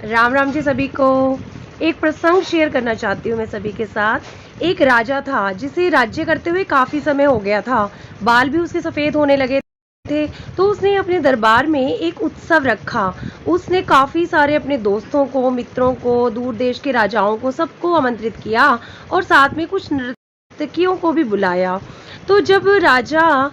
राम राम जी सभी को। एक प्रसंग शेयर करना चाहती हूँ मैं सभी के साथ। एक राजा था जिसे राज्य करते हुए काफी समय हो गया था। बाल भी उसके सफेद होने लगे थे। तो उसने अपने दरबार में एक उत्सव रखा। उसने काफी सारे अपने दोस्तों को, मित्रों को, दूर देश के राजाओं को, सबको आमंत्रित किया और साथ में कुछ नर्तकियों को भी बुलाया। तो जब राजा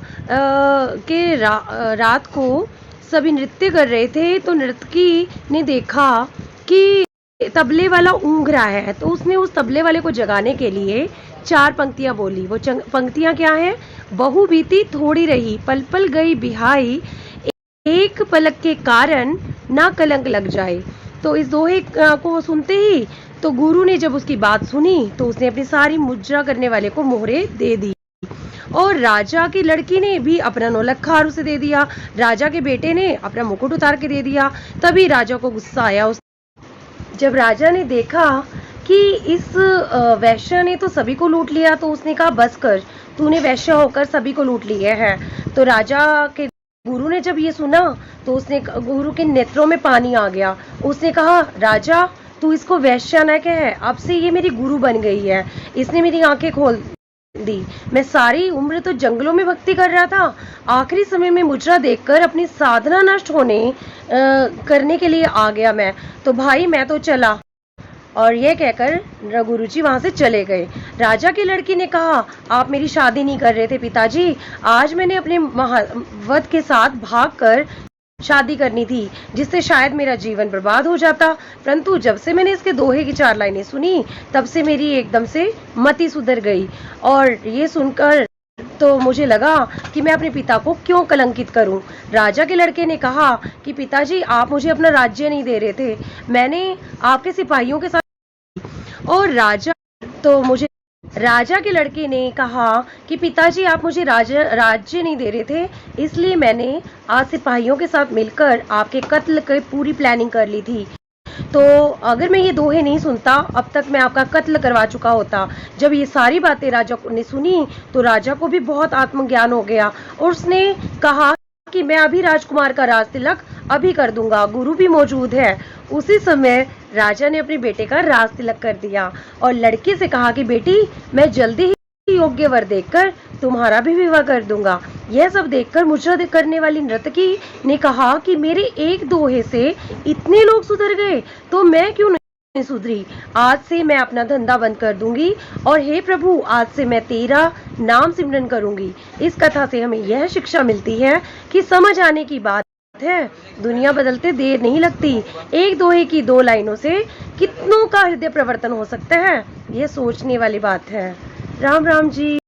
रात को सभी नृत्य कर रहे थे तो नर्तकी ने देखा कि तबले वाला ऊँघ रहा है। तो उसने उस तबले वाले को जगाने के लिए 4 पंक्तियां बोली। वो पंक्तियां क्या हैं? बहु बीती थोड़ी रही, पल पल गई बिहाई, एक पलक के कारण ना कलंक लग जाए। तो इस दोहे को सुनते ही तो गुरु ने जब उसकी बात सुनी तो उसने अपनी सारी मुद्रा करने वाले को मोहरे दे दी और राजा की लड़की ने भी अपना नौलखा उसे दे दिया। राजा के बेटे ने अपना मुकुट उतार के दे दिया। तभी राजा को गुस्सा आया। जब राजा ने देखा कि इस वैश्य ने तो सभी को लूट लिया तो उसने कहा, बस कर, तूने वैश्य होकर सभी को लूट लिया है। तो राजा के गुरु ने जब ये सुना तो उसने, गुरु के नेत्रों में पानी आ गया। उसने कहा, राजा तू इसको वैश्य न कह, अब से ये मेरी गुरु बन गई है। इसने मेरी आंखें खोल दी। मैं सारी उम्र तो जंगलों में भक्ति कर रहा था, आखिरी समय में मुद्रा देखकर अपनी साधना नष्ट करने के लिए आ गया मैं। तो भाई मैं तो चला। और यह कहकर गुरुजी वहां से चले गए। राजा की लड़की ने कहा, आप मेरी शादी नहीं कर रहे थे पिताजी। आज मैंने अपने वध के साथ भागकर शादी करनी थी, जिससे शायद मेरा जीवन बर्बाद हो जाता। परंतु जब से मैंने इसके दोहे की 4 लाइनें सुनी तब से मेरी एकदम से मति सुधर गई। और ये सुनकर तो मुझे लगा कि मैं अपने पिता को क्यों कलंकित करूं। राजा के लड़के ने कहा कि पिताजी आप मुझे अपना राज्य नहीं दे रहे थे, मैंने आपके सिपाहियों के साथ, और राजा के लड़के ने कहा कि पिताजी आप मुझे राज्य नहीं दे रहे थे, इसलिए मैंने आज सिपाहियों के साथ मिलकर आपके कत्ल की पूरी प्लानिंग कर ली थी। तो अगर मैं ये दोहे नहीं सुनता अब तक मैं आपका कत्ल करवा चुका होता। जब ये सारी बातें राजा ने सुनी तो राजा को भी बहुत आत्मज्ञान हो गया और उसने कहा कि मैं अभी राजकुमार का राज तिलक अभी कर दूंगा, गुरु भी मौजूद है। उसी समय राजा ने अपने बेटे का राज तिलक कर दिया और लड़की से कहा कि बेटी मैं जल्दी ही योग्य वर देखकर तुम्हारा भी विवाह कर दूंगा। यह सब देखकर मुद्रा करने वाली नर्तकी ने कहा कि मेरे एक दोहे से इतने लोग सुधर गए तो मैं क्यों नहीं सुधरी। आज से मैं अपना धंधा बंद कर दूंगी और हे प्रभु आज से मैं तेरा नाम सिमरन करूंगी। इस कथा से हमें यह शिक्षा मिलती है कि समझ आने की बात है, दुनिया बदलते देर नहीं लगती। एक दोहे की 2 लाइनों से कितनों का हृदय परिवर्तन हो सकता है, यह सोचने वाली बात है। राम राम जी।